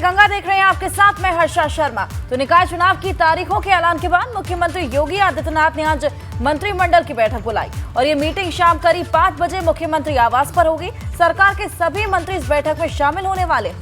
गंगा देख रहे हैं, आपके साथ मैं हर्षा शर्मा। तो निकाय चुनाव की तारीखों के ऐलान के बाद मुख्यमंत्री योगी आदित्यनाथ ने आज मंत्रिमंडल की बैठक बुलाई और ये मीटिंग शाम करीब 5 बजे मुख्यमंत्री आवास पर होगी। सरकार के सभी मंत्री इस बैठक में शामिल होने वाले।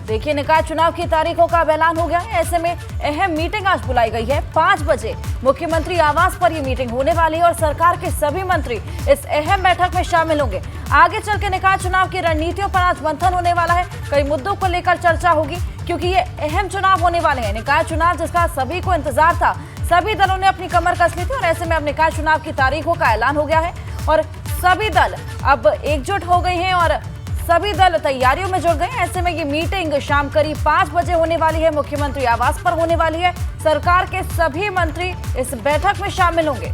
देखिए, निकाय चुनाव की तारीखों का ऐलान हो गया है। ऐसे में अहम मीटिंग आज बुलाई गई है। 5 बजे मुख्यमंत्री आवास पर यह मीटिंग होने वाली है और सरकार के सभी मंत्री इस अहम बैठक में शामिल होंगे। आगे चल के निकाय चुनाव की रणनीतियों पर आज मंथन होने वाला है। कई मुद्दों को लेकर चर्चा होगी क्योंकि ये अहम चुनाव होने वाले हैं। निकाय चुनाव जिसका सभी को इंतजार था, सभी दलों ने अपनी कमर कस ली थी और ऐसे में अब निकाय चुनाव की तारीखों का ऐलान हो गया है और सभी दल अब एकजुट हो गए हैं और सभी दल तैयारियों में जुट गए। ऐसे में ये मीटिंग शाम करीब 5 बजे होने वाली है, मुख्यमंत्री आवास पर होने वाली है। सरकार के सभी मंत्री इस बैठक में शामिल होंगे।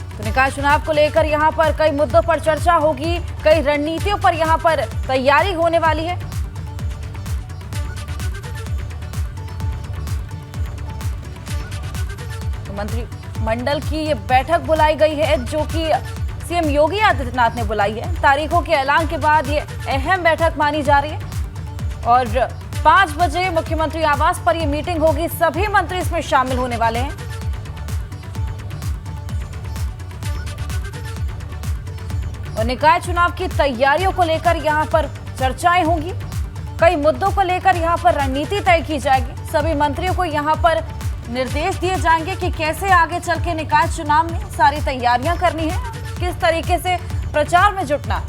तो निकाय चुनाव को लेकर यहां पर कई मुद्दों पर चर्चा होगी, कई रणनीतियों पर यहां पर तैयारी होने वाली है। तो मंत्रिमंडल की ये बैठक बुलाई गई है जो कि सीएम योगी आदित्यनाथ ने बुलाई है। तारीखों के ऐलान के बाद ये अहम बैठक मानी जा रही है और 5 बजे मुख्यमंत्री आवास पर ये मीटिंग होगी। सभी मंत्री इसमें शामिल होने वाले हैं। और निकाय चुनाव की तैयारियों को लेकर यहां पर चर्चाएं होंगी। कई मुद्दों को लेकर यहां पर रणनीति तय की जाएगी। सभी मंत्रियों को यहां पर निर्देश दिए जाएंगे कि कैसे आगे चल के निकाय चुनाव में सारी तैयारियां करनी है, किस तरीके से प्रचार में जुटना।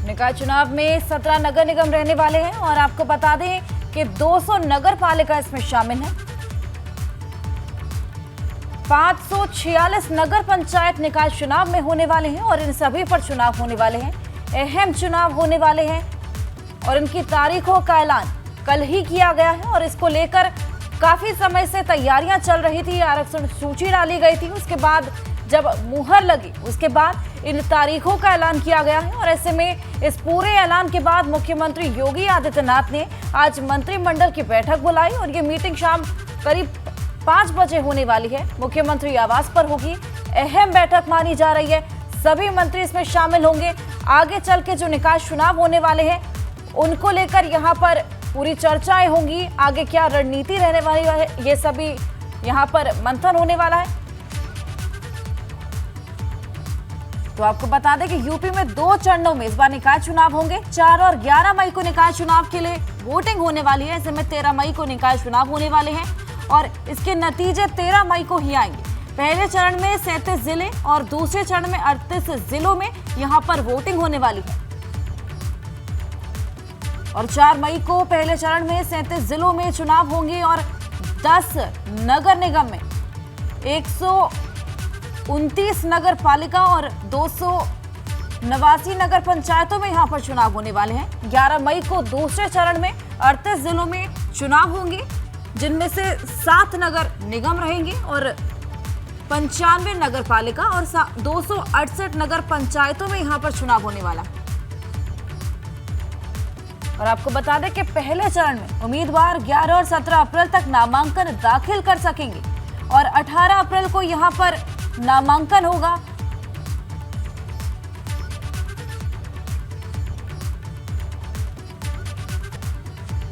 निकाय चुनाव में 17 नगर निगम रहने वाले हैं और आपको बता दें कि 200 नगर पालिका इसमें शामिल है। 546 नगर पंचायत निकाय चुनाव में होने वाले हैं और इन सभी पर चुनाव होने वाले हैं। अहम चुनाव होने वाले हैं और इनकी तारीखों का ऐलान कल ही किया गया है और इसको लेकर काफी समय से तैयारियां चल रही थी। आरक्षण सूची डाली गई थी, उसके बाद जब मुहर लगी उसके बाद इन तारीखों का ऐलान किया गया है और ऐसे में इस पूरे ऐलान के बाद मुख्यमंत्री योगी आदित्यनाथ ने आज मंत्रिमंडल की बैठक बुलाई और ये मीटिंग शाम करीब 5 बजे होने वाली है। मुख्यमंत्री आवास पर होगी। अहम बैठक मानी जा रही है। सभी मंत्री इसमें शामिल होंगे। आगे चल के जो निकाय चुनाव होने वाले हैं उनको लेकर यहां पर पूरी चर्चाएं होंगी। आगे क्या रणनीति रहने वाली है, ये सभी यहां पर मंथन होने वाला है। तो आपको बता दें कि यूपी में 2 चरणों में इस बार निकाय चुनाव होंगे। 4 और 11 मई को निकाय चुनाव के लिए वोटिंग होने वाली है। ऐसे में 13 मई को निकाय चुनाव होने वाले हैं और इसके नतीजे 13 मई को ही आएंगे। पहले चरण में 37 जिले और दूसरे चरण में 38 जिलों में यहां पर वोटिंग होने वाली है और 4 मई को पहले चरण में 37 जिलों में चुनाव होंगे और 10 नगर निगम में 129 नगर पालिका और 289 नगर पंचायतों में यहां पर चुनाव होने वाले हैं। 11 मई को दूसरे चरण में 38 जिलों में चुनाव होंगे जिनमें से 7 नगर निगम रहेंगे और 95 नगर पालिका और 268 नगर पंचायतों में यहां पर चुनाव होने वाला। और आपको बता दें कि पहले चरण में उम्मीदवार 11 और 17 अप्रैल तक नामांकन दाखिल कर सकेंगे और 18 अप्रैल को यहां पर नामांकन होगा।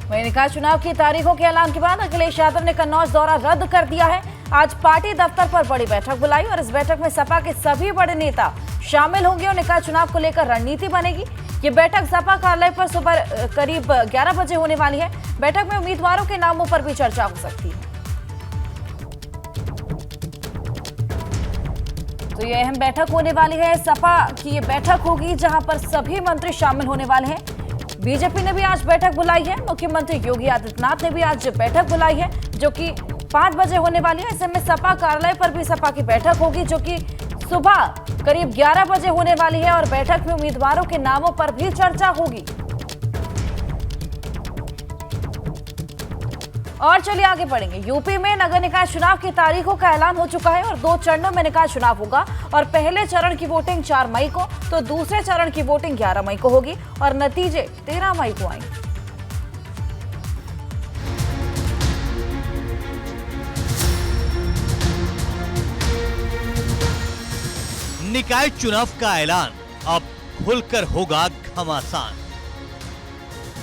वहीं निकाय चुनाव की तारीखों के ऐलान के बाद अखिलेश यादव ने कन्नौज दौरा रद्द कर दिया है। आज पार्टी दफ्तर पर बड़ी बैठक बुलाई और इस बैठक में सपा के सभी बड़े नेता शामिल होंगे और निकाय चुनाव को लेकर रणनीति बनेगी। ये बैठक सपा कार्यालय पर सुबह करीब 11 बजे होने वाली है। बैठक में उम्मीदवारों के नामों पर भी चर्चा हो सकती है। तो ये अहम बैठक होने वाली है। सपा की ये बैठक होगी जहां पर सभी मंत्री शामिल होने वाले हैं। बीजेपी ने भी आज बैठक बुलाई है। मुख्यमंत्री योगी आदित्यनाथ ने भी आज बैठक बुलाई है जो कि 5 बजे होने वाली है। ऐसे में सपा कार्यालय पर भी सपा की बैठक होगी जो कि सुबह करीब 11 बजे होने वाली है और बैठक में उम्मीदवारों के नामों पर भी चर्चा होगी। और चलिए आगे बढ़ेंगे। यूपी में नगर निकाय चुनाव की तारीखों का ऐलान हो चुका है और 2 चरणों में निकाय चुनाव होगा और पहले चरण की वोटिंग 4 मई को तो दूसरे चरण की वोटिंग 11 मई को होगी और नतीजे 13 मई को आएंगे। निकाय चुनाव का ऐलान अब खुलकर होगा घमासान।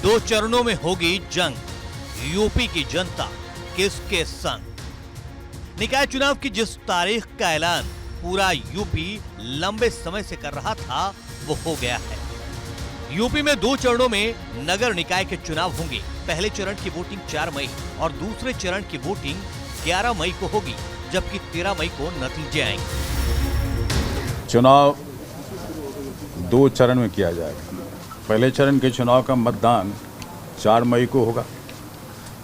2 चरणों में होगी जंग, यूपी की जनता किसके संग? निकाय चुनाव की जिस तारीख का ऐलान पूरा यूपी लंबे समय से कर रहा था वो हो गया है। यूपी में 2 चरणों में नगर निकाय के चुनाव होंगे। पहले चरण की वोटिंग 4 मई और दूसरे चरण की वोटिंग 11 मई को होगी, जबकि 13 मई को नतीजे आएंगे। चुनाव 2 चरण में किया जाएगा। पहले चरण के चुनाव का मतदान 4 मई को होगा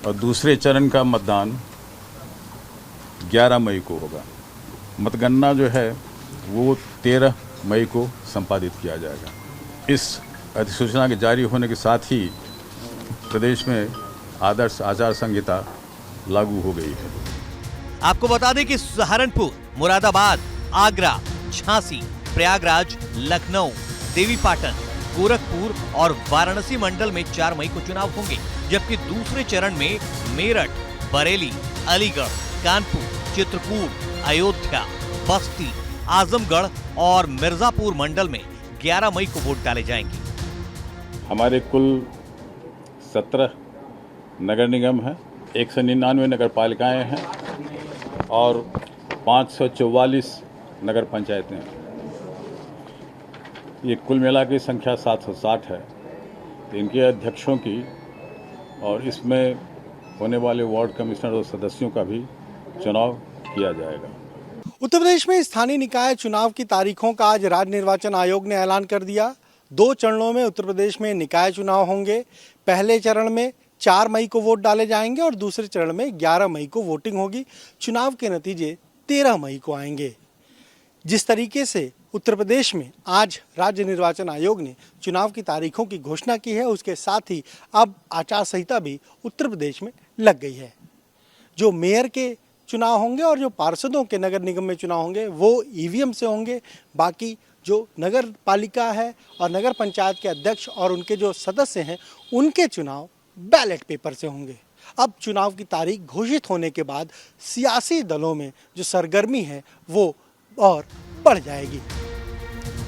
और दूसरे चरण का मतदान 11 मई को होगा। मतगणना जो है वो 13 मई को संपादित किया जाएगा। इस अधिसूचना के जारी होने के साथ ही प्रदेश में आदर्श आचार संहिता लागू हो गई है। आपको बता दें कि सहारनपुर, मुरादाबाद, आगरा, झांसी, प्रयागराज, लखनऊ, देवीपाटन, गोरखपुर और वाराणसी मंडल में 4 मई को चुनाव होंगे, जबकि दूसरे चरण में मेरठ, बरेली, अलीगढ़, कानपुर, चित्रकूट, अयोध्या, बस्ती, आजमगढ़ और मिर्जापुर मंडल में 11 मई को वोट डाले जाएंगे। हमारे कुल 17 नगर निगम हैं, 199 नगर पालिकाएं हैं और 544 नगर पंचायतें हैं। ये कुल मिला की संख्या 760 है। तो इनके अध्यक्षों की और इसमें होने वाले वार्ड कमिश्नर और सदस्यों का भी चुनाव किया जाएगा। उत्तर प्रदेश में स्थानीय निकाय चुनाव की तारीखों का आज राज्य निर्वाचन आयोग ने ऐलान कर दिया। 2 चरणों में उत्तर प्रदेश में निकाय चुनाव होंगे। पहले चरण में 4 मई को वोट डाले जाएंगे और दूसरे चरण में 11 मई को वोटिंग होगी। चुनाव के नतीजे 13 मई को आएंगे। जिस तरीके से उत्तर प्रदेश में आज राज्य निर्वाचन आयोग ने चुनाव की तारीखों की घोषणा की है, उसके साथ ही अब आचार संहिता भी उत्तर प्रदेश में लग गई है। जो मेयर के चुनाव होंगे और जो पार्षदों के नगर निगम में चुनाव होंगे वो ईवीएम से होंगे। बाकी जो नगर पालिका है और नगर पंचायत के अध्यक्ष और उनके जो सदस्य हैं उनके चुनाव बैलेट पेपर से होंगे। अब चुनाव की तारीख घोषित होने के बाद सियासी दलों में जो सरगर्मी है वो और बढ़ जाएगी।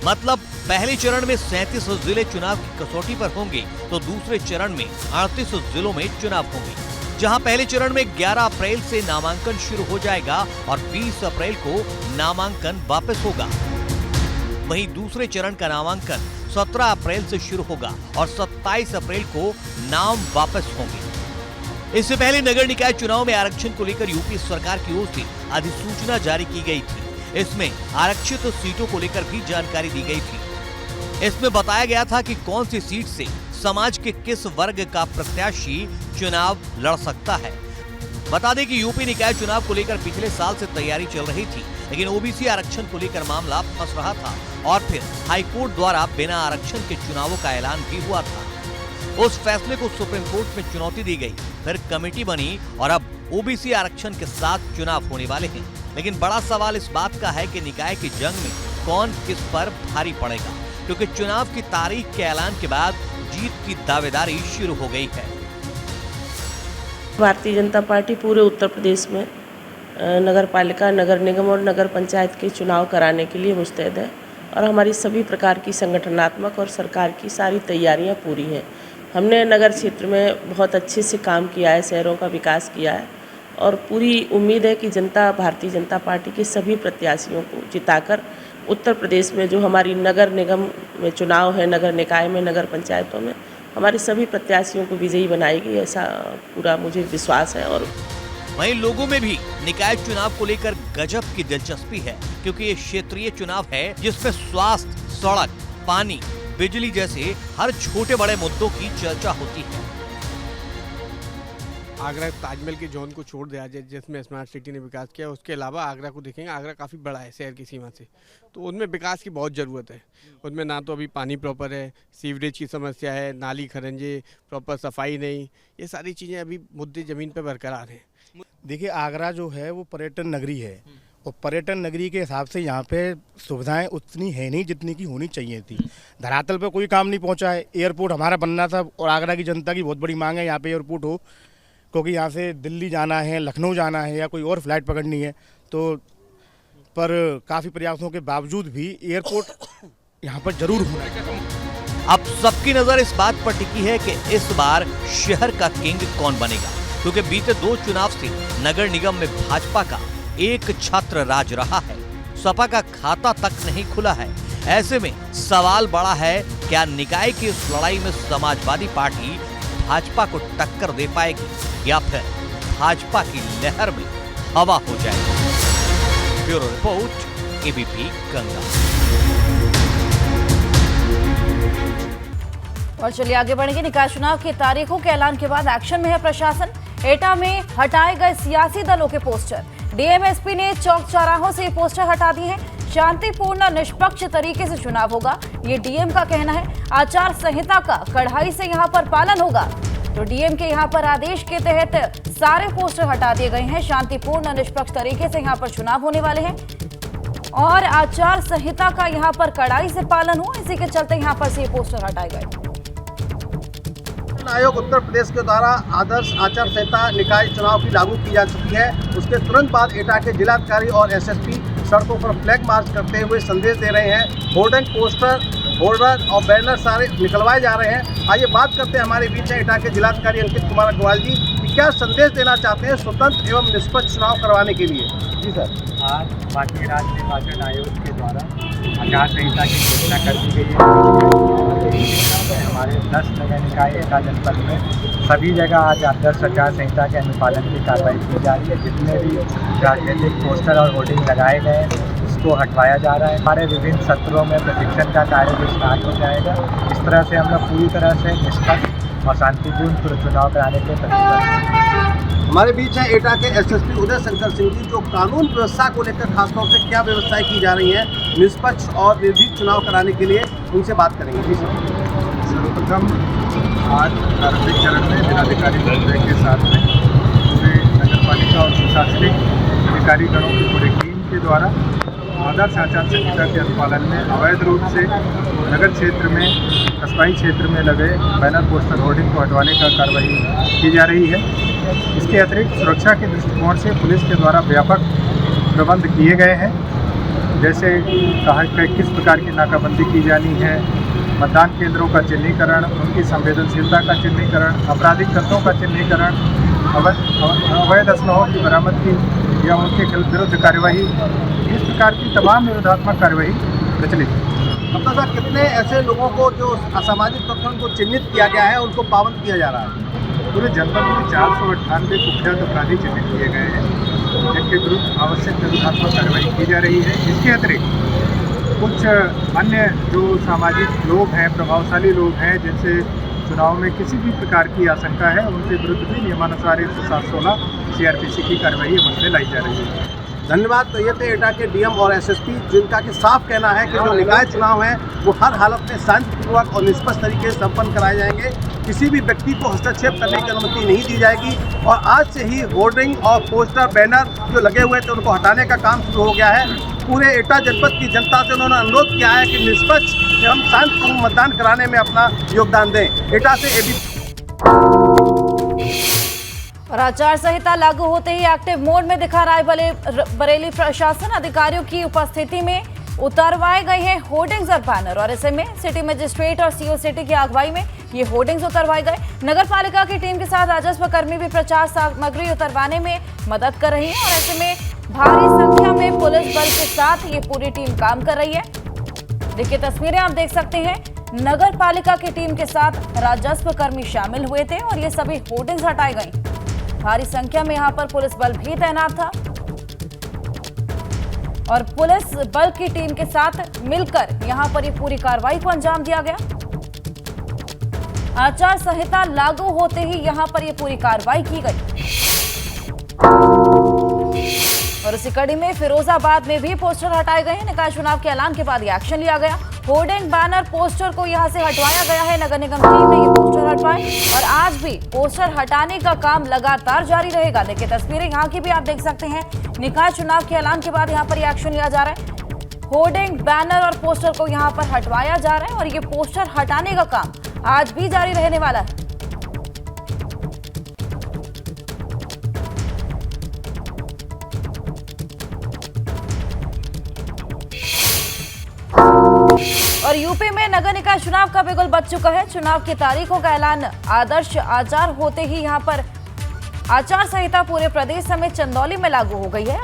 मतलब पहले चरण में 37 जिले चुनाव की कसौटी पर होंगे तो दूसरे चरण में 38 जिलों में चुनाव होंगे, जहां पहले चरण में 11 अप्रैल से नामांकन शुरू हो जाएगा और 20 अप्रैल को नामांकन वापस होगा। वहीं दूसरे चरण का नामांकन 17 अप्रैल से शुरू होगा और 27 अप्रैल को नाम वापस होंगे। इससे पहले नगर निकाय चुनाव में आरक्षण को लेकर यूपी सरकार की ओर से अधिसूचना जारी की गई थी। इसमें आरक्षित सीटों को लेकर भी जानकारी दी गई थी। इसमें बताया गया था कि कौन सी सीट से समाज के किस वर्ग का प्रत्याशी चुनाव लड़ सकता है। बता दें कि यूपी निकाय चुनाव को लेकर पिछले साल से तैयारी चल रही थी, लेकिन ओबीसी आरक्षण को लेकर मामला फंस रहा था और फिर हाईकोर्ट द्वारा बिना आरक्षण के चुनावों का ऐलान भी हुआ था। उस फैसले को सुप्रीम कोर्ट में चुनौती दी गई, फिर कमेटी बनी और अब ओबीसी आरक्षण के साथ चुनाव होने वाले हैं। लेकिन बड़ा सवाल इस बात का है कि निकाय की जंग में कौन किस पर भारी पड़ेगा, क्योंकि चुनाव की तारीख के ऐलान के बाद जीत की दावेदारी शुरू हो गई है। भारतीय जनता पार्टी पूरे उत्तर प्रदेश में नगर पालिका, नगर निगम और नगर पंचायत के चुनाव कराने के लिए मुस्तैद है और हमारी सभी प्रकार की संगठनात्मक और सरकार की सारी तैयारियां पूरी हैं। हमने नगर क्षेत्र में बहुत अच्छे से काम किया है, शहरों का विकास किया है और पूरी उम्मीद है कि जनता भारतीय जनता पार्टी के सभी प्रत्याशियों को जिताकर उत्तर प्रदेश में जो हमारी नगर निगम में चुनाव है, नगर निकाय में, नगर पंचायतों में हमारे सभी प्रत्याशियों को विजयी बनाएगी, ऐसा पूरा मुझे विश्वास है। और वहीं लोगों में भी निकाय चुनाव को लेकर गजब की दिलचस्पी है, क्योंकि ये क्षेत्रीय चुनाव है जिसमें स्वास्थ्य, सड़क, पानी, बिजली जैसे हर छोटे बड़े मुद्दों की चर्चा होती है। आगरा ताजमहल के जोन को छोड़ दिया जाए जिसमें स्मार्ट सिटी ने विकास किया, उसके अलावा आगरा को देखेंगे, आगरा काफ़ी बड़ा है शहर की सीमा से, तो उनमें विकास की बहुत ज़रूरत है। उनमें ना तो अभी पानी प्रॉपर है, सीवरेज की समस्या है, नाली खरंजे प्रॉपर सफाई नहीं, ये सारी चीज़ें अभी मुद्दे ज़मीन पर बरकरार हैं। देखिए आगरा जो है वो पर्यटन नगरी है और पर्यटन नगरी के हिसाब से यहाँ पे सुविधाएं उतनी है नहीं जितनी की होनी चाहिए थी। धरातल पे कोई काम नहीं पहुँचा है। एयरपोर्ट हमारा बनना था और आगरा की जनता की बहुत बड़ी मांग है यहाँ पे एयरपोर्ट हो, क्योंकि यहाँ से दिल्ली जाना है, लखनऊ जाना है या कोई और फ्लाइट पकड़नी है, तो पर काफ़ी प्रयासों के बावजूद भी एयरपोर्ट यहाँ पर जरूर होना है। अब सबकी नजर इस बात पर टिकी है कि इस बार शहर का किंग कौन बनेगा, क्योंकि बीते 2 चुनाव से नगर निगम में भाजपा का एक छात्र राज रहा है। सपा का खाता तक नहीं खुला है। ऐसे में सवाल बड़ा है, क्या निकाय की इस लड़ाई में समाजवादी पार्टी भाजपा को टक्कर दे पाएगी या फिर भाजपा की लहर में हवा हो जाएगी। Bureau report, ABP Ganga. और चलिए आगे बढ़ेंगे। निकाय चुनाव की तारीखों के ऐलान के बाद एक्शन में है प्रशासन। एटा में हटाए गए सियासी दलों के पोस्टर। डीएमएसपी ने चौक चौराहों से पोस्टर हटा दिए हैं। शांतिपूर्ण और निष्पक्ष तरीके से चुनाव होगा, ये डीएम का कहना है। आचार संहिता का कड़ाई से यहां पर पालन होगा, तो डीएम के यहां पर आदेश के तहत सारे पोस्टर हटा दिए गए हैं। शांतिपूर्ण और निष्पक्ष तरीके से यहां पर चुनाव होने वाले हैं और आचार संहिता का यहां पर कड़ाई से पालन हो, इसी के चलते यहां पर से ये पोस्टर हटाए गए। आयोग उत्तर प्रदेश के द्वारा आदर्श आचार संहिता निकाय चुनाव की लागू की जा चुकी है। उसके तुरंत बाद एटा के जिलाधिकारी और एसएसपी सड़कों पर फ्लैग मार्च करते हुए संदेश दे रहे हैं। होर्डिंग, पोस्टर, होल्डर और बैनर सारे निकलवाए जा रहे हैं। आइए बात करते हैं, हमारे बीच है एटा के जिलाधिकारी अंकित कुमार अग्रवाल जी, कि क्या संदेश देना चाहते हैं स्वतंत्र एवं निष्पक्ष चुनाव करवाने के लिए। जी सर। आज भारतीय राज्य निर्वाचन आयोग के द्वारा आचार संहिता की घोषणा कर दी गई है। हमारे 10 नगर निकाय एटा जनपद में सभी जगह आज आदर्श आचार संहिता के अनुपालन की कार्रवाई की जा रही है। जितने भी राजनीतिक पोस्टर और होर्डिंग लगाए गए हैं उसको हटवाया जा रहा है। हमारे विभिन्न सत्रों में प्रशिक्षण का कार्य भी स्टार्ट हो जाएगा। इस तरह से हम लोग पूरी तरह से निष्पक्ष और शांतिपूर्ण चुनाव कराने के प्रतिबद्ध। हमारे बीच है एटा के एसएसपी उदय शंकर सिंह जी, जो कानून व्यवस्था को लेकर खासतौर से क्या व्यवस्थाएं की जा रही हैं निष्पक्ष और निर्भीक चुनाव कराने के लिए, उनसे बात करेंगे। जी सर। सर्वप्रथम आज प्रारंभिक चरण में जिलाधिकारी महोदय के साथ में पूरे नगर पालिका और प्रशासनिक अधिकारीगणों की पूरी टीम के द्वारा आदर्श आचार संहिता के अनुपालन में अवैध रूप से नगर क्षेत्र में, कस्बाई क्षेत्र में लगे बैनर, पोस्टर, होर्डिंग को हटवाने का कार्रवाई की जा रही है। इसके अतिरिक्त सुरक्षा के दृष्टिकोण से पुलिस के द्वारा व्यापक प्रबंध किए गए हैं। जैसे कहा कि किस प्रकार की नाकाबंदी की जानी है, मतदान केंद्रों का चिन्हीकरण, उनकी संवेदनशीलता का चिन्हीकरण, आपराधिक तत्वों का चिन्हीकरण, अवैध असलहों की बरामदगी या उनके विरुद्ध कार्यवाही, इस प्रकार की तमाम निरोधात्मक कार्यवाही प्रचलित है। अब तक सर कितने ऐसे लोगों को जो असामाजिक तत्वों को चिन्हित किया गया है उनको पाबंद किया जा रहा है? पूरे जनपद में 498 कुख्यात अपराधी चिन्हित किए गए हैं, जिनके विरुद्ध आवश्यक निरोधात्मक कार्रवाई की जा रही है। इसके अतिरिक्त कुछ अन्य जो सामाजिक लोग हैं, प्रभावशाली लोग हैं, जिनसे चुनाव में किसी भी प्रकार की आशंका है, उनके विरुद्ध भी नियमानुसार 116 सीआरपीसी की कार्रवाई अमल में लाई जा रही है। धन्यवाद। तो ये थे एटा के डीएम और एसएसपी, जिनका कि साफ कहना है कि जो निकाय चुनाव हैं वो हर हालत में शांतिपूर्वक और निष्पक्ष तरीके से संपन्न कराए जाएंगे। किसी भी व्यक्ति को हस्तक्षेप करने की अनुमति नहीं दी जाएगी और आज से ही होर्डिंग और पोस्टर, बैनर जो लगे हुए थे उनको हटाने का काम शुरू हो गया है। पूरे एटा जनपद की जनता से उन्होंने अनुरोध किया है कि निष्पक्ष एवं शांतिपूर्ण मतदान कराने में अपना योगदान दें। एटा से एबीपी। और आचार संहिता लागू होते ही एक्टिव मोड में दिखा रायबरेली प्रशासन। अधिकारियों की उपस्थिति में उतरवाए गए हैं होर्डिंग्स और बैनर, और ऐसे में सिटी मजिस्ट्रेट और सीओ सिटी की अगुवाई में ये होर्डिंग्स उतरवाए गए। नगर पालिका की टीम के साथ राजस्व कर्मी भी प्रचार सामग्री उतरवाने में मदद कर रही है और ऐसे में भारी संख्या में पुलिस बल के साथ ये पूरी टीम काम कर रही है। देखिए तस्वीरें आप देख सकते हैं, नगर पालिका की टीम के साथ राजस्व कर्मी शामिल हुए थे और ये सभी होर्डिंग्स हटाए गए। भारी संख्या में यहां पर पुलिस बल भी तैनात था और पुलिस बल की टीम के साथ मिलकर यहां पर ये पूरी कार्रवाई को अंजाम दिया गया। आचार संहिता लागू होते ही यहां पर ये पूरी कार्रवाई की गई। और इसी कड़ी में फिरोजाबाद में भी पोस्टर हटाए गए हैं। निकाय चुनाव के ऐलान के बाद ये एक्शन लिया गया। होर्डिंग, बैनर, पोस्टर को यहां से हटवाया गया है। नगर निगम टीम ने ये पोस्टर हटवाए और आज भी पोस्टर हटाने का काम लगातार जारी रहेगा। देखिए तस्वीरें यहाँ की भी आप देख सकते हैं। निकाय चुनाव के ऐलान के बाद यहाँ पर ये एक्शन लिया जा रहा है। होर्डिंग, बैनर और पोस्टर को यहाँ पर हटवाया जा रहा है और ये पोस्टर हटाने का काम आज भी जारी रहने वाला है। और यूपी में नगर निकाय चुनाव का बिगुल बज चुका है। चुनाव की तारीखों का ऐलान आदर्श आचार होते ही यहां पर आचार संहिता पूरे प्रदेश समेत चंदौली में लागू हो गई है।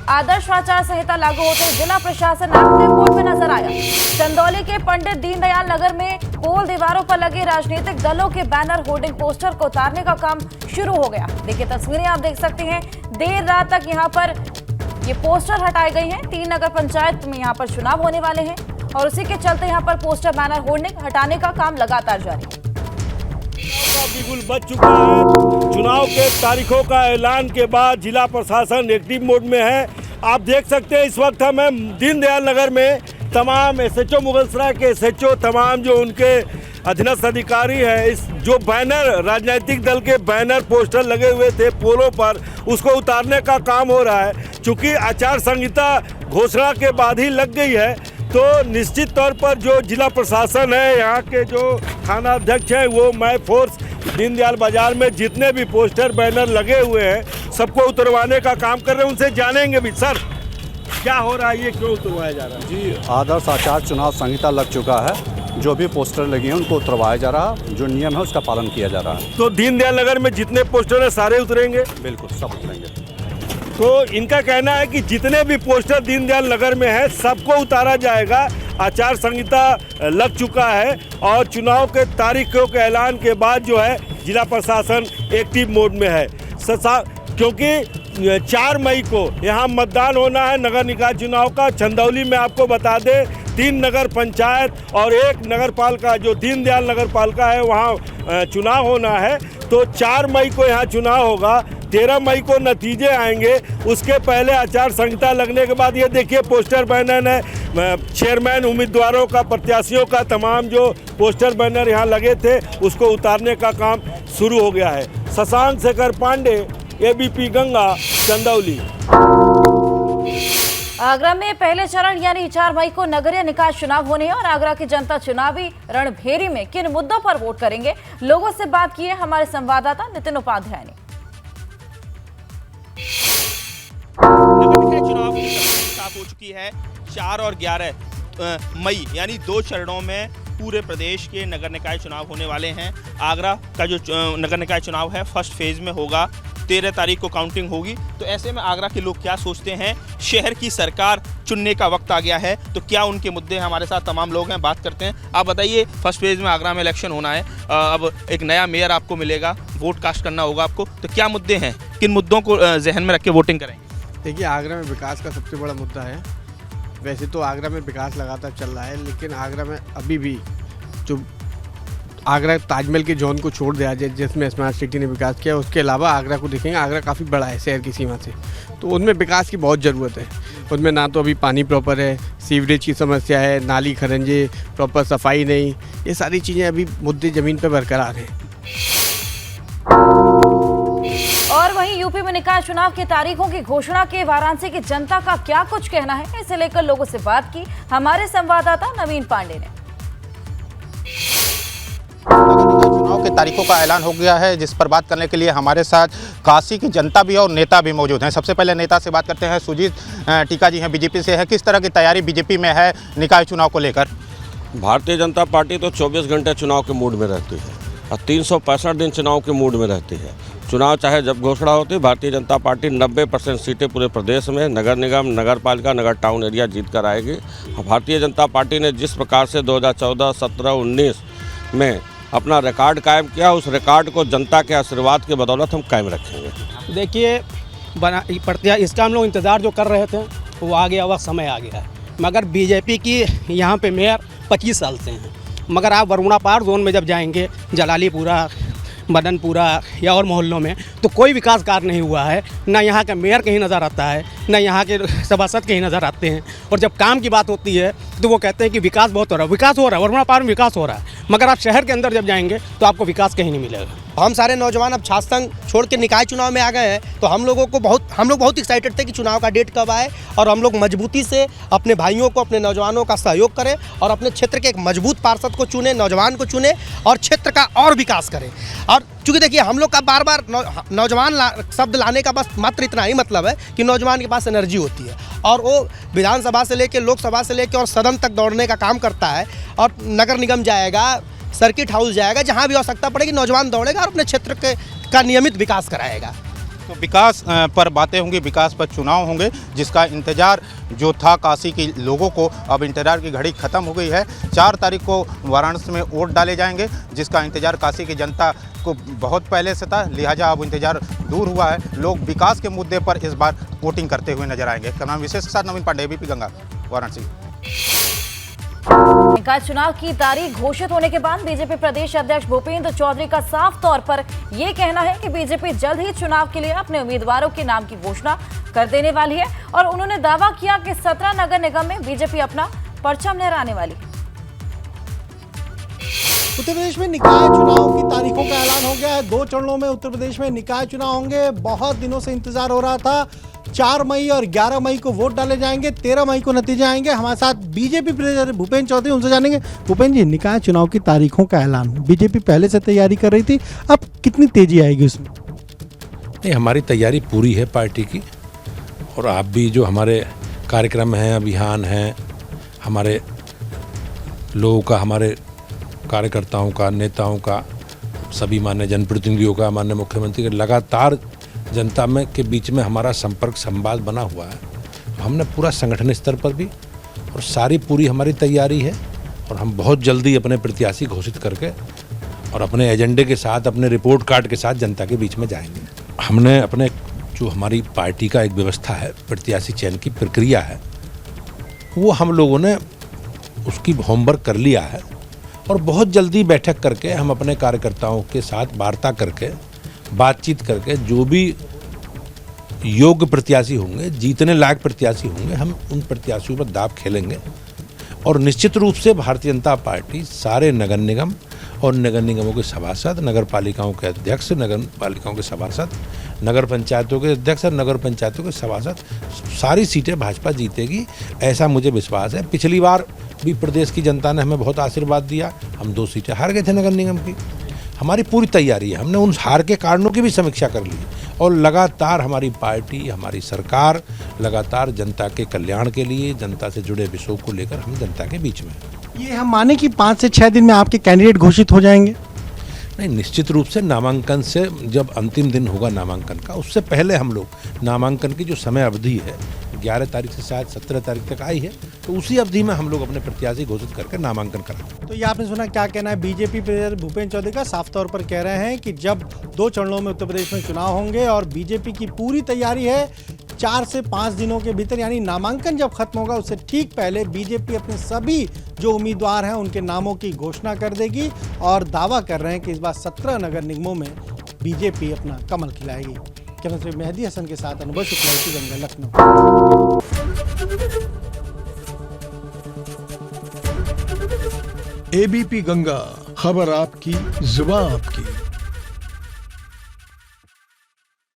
आदर्श आचार संहिता लागू होते ही जिला प्रशासन एक्टिव मोड में नजर आया। चंदौली के पंडित दीनदयाल नगर में पोल दीवारों पर लगे राजनीतिक दलों के बैनर, होर्डिंग, पोस्टर को उतारने का काम शुरू हो गया। देखिए तस्वीरें आप देख सकते हैं। देर रात तक यहाँ पर ये पोस्टर हटाए गए हैं। 3 नगर पंचायत में यहाँ पर चुनाव होने वाले हैं और उसी के चलते यहाँ पर पोस्टर, बैनर, होर्डिंग हटाने का काम लगातार जारी है। बिगुल बज चुका है। चुनाव के तारीखों का ऐलान के बाद जिला प्रशासन एक्टिव मोड में है। आप देख सकते हैं इस वक्त हम दीनदयाल नगर में तमाम एसएचओ, मुगलसराय के एसएचओ, तमाम जो उनके अधीनस्थ अधिकारी हैं, इस जो बैनर, राजनीतिक दल के बैनर, पोस्टर लगे हुए थे पोलों पर, उसको उतारने का काम हो रहा है। चूँकि आचार संहिता घोषणा के बाद ही लग गई है तो निश्चित तौर पर जो जिला प्रशासन है, यहाँ के जो थाना अध्यक्ष हैं, वो माय फोर्स दीनदयाल बाजार में जितने भी पोस्टर, बैनर लगे हुए हैं सबको उतरवाने का काम कर रहे हैं। उनसे जानेंगे भी, सर क्या हो रहा है, ये क्यों उतरवाया जा रहा है? जी, आदर्श आचार चुनाव संहिता लग चुका है। जो भी पोस्टर लगे हैं उनको उतरवाया जा रहा है। जो नियम है उसका पालन किया जा रहा है। तो दीनदयाल नगर में जितने पोस्टर हैं सारे उतरेंगे? बिल्कुल, सब उतरेंगे। तो इनका कहना है कि जितने भी पोस्टर दीनदयाल नगर में है सबको उतारा जाएगा। आचार संहिता लग चुका है और चुनाव के तारीखों के ऐलान के बाद जो है जिला प्रशासन एक्टिव मोड में है। क्योंकि 4 मई को यहाँ मतदान होना है नगर निकाय चुनाव का। चंदौली में आपको बता दें 3 नगर पंचायत और 1 नगर पालिका, जो दीनदयाल नगर पालिका है, वहाँ चुनाव होना है। तो 4 मई को यहाँ चुनाव होगा। 13 मई को नतीजे आएंगे। उसके पहले आचार संहिता लगने के बाद ये देखिए पोस्टर, बैनर है, चेयरमैन, उम्मीदवारों का, प्रत्याशियों का, तमाम जो पोस्टर, बैनर यहाँ लगे थे उसको उतारने का काम शुरू हो गया है। शशांक शेखर पांडे, एबीपी गंगा, चंदौली। आगरा में पहले चरण यानी 4 मई को नगरीय निकाय चुनाव होने हैं और आगरा की जनता चुनावी रणभेरी में किन मुद्दों पर वोट करेंगे, लोगों से बात की है हमारे संवाददाता नितिन उपाध्याय ने। नगर निकाय चुनाव की तस्वीर साफ हो चुकी है। 4 और 11 मई यानी 2 चरणों में पूरे प्रदेश के नगर निकाय चुनाव होने वाले हैं। आगरा का जो नगर निकाय चुनाव है फर्स्ट फेज में होगा। 13 तारीख को काउंटिंग होगी। तो ऐसे में आगरा के लोग क्या सोचते हैं, शहर की सरकार चुनने का वक्त आ गया है, तो क्या उनके मुद्दे हैं? हमारे साथ तमाम लोग हैं, बात करते हैं। आप बताइए, फर्स्ट फेज में आगरा में इलेक्शन होना है, अब एक नया मेयर आपको मिलेगा, वोट कास्ट करना होगा आपको, तो क्या मुद्दे हैं, किन मुद्दों को जहन में रख के वोटिंग करेंगे? देखिए, आगरा में विकास का सबसे बड़ा मुद्दा है। वैसे तो आगरा में विकास लगातार चल रहा है, लेकिन आगरा में अभी भी जो आगरा ताजमहल के जोन को छोड़ दिया जाए जिसमें स्मार्ट सिटी ने विकास किया, उसके अलावा आगरा को देखेंगे, आगरा काफ़ी बड़ा है शहर की सीमा से, तो उनमें विकास की बहुत ज़रूरत है। उनमें ना तो अभी पानी प्रॉपर है, सीवरेज की समस्या है, नाली खरंजे, प्रॉपर सफाई नहीं, ये सारी चीज़ें अभी मुद्दे ज़मीन पर बरकरार हैं। और वहीं यूपी में निकाय चुनाव की तारीखों की घोषणा के वाराणसी की जनता का क्या कुछ कहना है, इसे लेकर लोगों से बात की हमारे संवाददाता नवीन पांडे ने। चुनाव के तारीखों का ऐलान हो गया है, जिस पर बात करने के लिए हमारे साथ काशी की जनता भी और नेता भी मौजूद हैं। सबसे पहले नेता से बात करते हैं। सुजीत टीका जी हैं, बीजेपी से है। किस तरह की तैयारी बीजेपी में है निकाय चुनाव को लेकर? भारतीय जनता पार्टी तो 24 घंटे चुनाव के मूड में रहती है और 365 दिन चुनाव के मूड में रहती है। चुनाव चाहे जब घोषणा होती है, भारतीय जनता पार्टी 90% सीटें पूरे प्रदेश में नगर निगम, नगर पालिका, नगर टाउन एरिया जीत कर आएगी। भारतीय जनता पार्टी ने जिस प्रकार से 2014, 17, 19 में अपना रिकॉर्ड कायम किया, उस रिकॉर्ड को जनता के आशीर्वाद के बदौलत हम कायम रखेंगे। देखिए, इसका हम लोग इंतज़ार जो कर रहे थे वो आ गया, वह समय आ गया है। मगर बीजेपी की यहाँ पे मेयर 25 साल से हैं मगर आप वरुणा पार जोन में जब जाएंगे, जलालीपुरा, मदनपुरा या और मोहल्लों में, तो कोई विकास कार्य नहीं हुआ है। ना यहाँ का मेयर कहीं नज़र आता है, ना यहाँ के सभासद कहीं नज़र आते हैं। और जब काम की बात होती है तो वो कहते हैं कि विकास बहुत हो रहा है। विकास हो रहा है, वरुणा पार में विकास हो रहा है, मगर आप शहर के अंदर जब जाएंगे तो आपको विकास कहीं नहीं मिलेगा। हम सारे नौजवान अब छात्र संघ छोड़ के निकाय चुनाव में आ गए हैं, तो हम लोग बहुत एक्साइटेड थे कि चुनाव का डेट कब आए और हम लोग मजबूती से अपने भाइयों को, अपने नौजवानों का सहयोग करें और अपने क्षेत्र के एक मजबूत पार्षद को चुने, नौजवान को चुने और क्षेत्र का और विकास करें। और चूँकि देखिए, हम लोग का बार बार नौजवान शब्द लाने का बस मात्र इतना ही मतलब है कि नौजवान के पास एनर्जी होती है और वो विधानसभा से लेकर, लोकसभा से लेकर और सदन तक दौड़ने का काम करता है। और नगर निगम जाएगा, सर्किट हाउस जाएगा, जहां भी आवश्यकता पड़ेगी नौजवान दौड़ेगा और अपने क्षेत्र का नियमित विकास कराएगा। तो विकास पर बातें होंगी, विकास पर चुनाव होंगे, जिसका इंतजार जो था काशी के लोगों को, अब इंतजार की घड़ी खत्म हो गई है। 4 तारीख को वाराणसी में वोट डाले जाएंगे, जिसका इंतजार काशी की जनता को बहुत पहले से था, लिहाजा अब इंतजार दूर हुआ है। लोग विकास के मुद्दे पर इस बार वोटिंग करते हुए नजर आएंगे। कनाम विशेष के साथ नवीन पांडे, एबीपी गंगा, वाराणसी। निकाय चुनाव की तारीख घोषित होने के बाद बीजेपी प्रदेश अध्यक्ष भूपेंद्र चौधरी का साफ तौर पर यह कहना है कि बीजेपी जल्द ही चुनाव के लिए अपने उम्मीदवारों के नाम की घोषणा कर देने वाली है और उन्होंने दावा किया कि 17 नगर निगम में बीजेपी अपना परचम लहराने वाली है। उत्तर प्रदेश में निकाय चुनाव की तारीखों का ऐलान हो गया है। 2 चरणों में उत्तर प्रदेश में निकाय चुनाव होंगे। बहुत दिनों से इंतजार हो रहा था। 4 मई और 11 मई को वोट डाले जाएंगे, 13 मई को नतीजे आएंगे। हमारे साथ बीजेपी प्रदेश भूपेंद्र चौधरी, उनसे जानेंगे। भूपेंद्र जी, निकाय चुनाव की तारीखों का ऐलान, बीजेपी पहले से तैयारी कर रही थी, अब कितनी तेजी आएगी उसमें? नहीं, हमारी तैयारी पूरी है पार्टी की, और आप भी जो हमारे कार्यक्रम हैं, अभियान हैं, हमारे लोगों का, हमारे कार्यकर्ताओं का, नेताओं का, सभी माननीय जनप्रतिनिधियों का, माननीय मुख्यमंत्री का लगातार जनता में के बीच में हमारा संपर्क संवाद बना हुआ है। हमने पूरा संगठन स्तर पर भी और सारी पूरी हमारी तैयारी है, और हम बहुत जल्दी अपने प्रत्याशी घोषित करके और अपने एजेंडे के साथ, अपने रिपोर्ट कार्ड के साथ जनता के बीच में जाएंगे। हमने अपने जो हमारी पार्टी का एक व्यवस्था है, प्रत्याशी चयन की प्रक्रिया है, वो हम लोगों ने उसकी होमवर्क कर लिया है और बहुत जल्दी बैठक करके हम अपने कार्यकर्ताओं के साथ वार्ता करके, बातचीत करके, जो भी योग्य प्रत्याशी होंगे, जीतने लायक प्रत्याशी होंगे, हम उन प्रत्याशियों पर दांव खेलेंगे। और निश्चित रूप से भारतीय जनता पार्टी सारे नगर निगम और नगर निगमों के सभासद, नगर पालिकाओं के अध्यक्ष, नगर पालिकाओं के सभासद, नगर पंचायतों के अध्यक्ष और नगर पंचायतों के सभासद, सारी सीटें भाजपा जीतेगी, ऐसा मुझे विश्वास है। पिछली बार भी प्रदेश की जनता ने हमें बहुत आशीर्वाद दिया, हम 2 सीटें हार गए थे नगर निगम की। हमारी पूरी तैयारी है, हमने उन हार के कारणों की भी समीक्षा कर ली और लगातार हमारी पार्टी, हमारी सरकार लगातार जनता के कल्याण के लिए, जनता से जुड़े विषयों को लेकर हम जनता के बीच में। ये हम माने कि 5 से 6 दिन में आपके कैंडिडेट घोषित हो जाएंगे? नहीं, निश्चित रूप से नामांकन से जब अंतिम दिन होगा नामांकन का, उससे पहले हम लोग नामांकन की जो समय अवधि है 11 तारीख से शायद 17 तारीख तक आई है, तो उसी अवधि में हम लोग अपने प्रत्याशी घोषित करके नामांकन कराएंगे। तो ये आपने सुना, क्या कहना है बीजेपी प्रदेश भूपेंद्र चौधरी का? साफ तौर पर कह रहे हैं कि जब 2 चरणों में उत्तर प्रदेश में चुनाव होंगे और बीजेपी की पूरी तैयारी है, 4 से 5 दिनों के भीतर, यानी नामांकन जब खत्म होगा उससे ठीक पहले बीजेपी अपने सभी जो उम्मीदवार हैं उनके नामों की घोषणा कर देगी और दावा कर रहे हैं कि इस बार 17 नगर निगमों में बीजेपी अपना कमल खिलाएगी। कैमरा मेहदी हसन के साथ अनुभव शुक्ला, गंगा, लखनऊ। एबीपी गंगा, खबर आपकी, जुबान आपकी।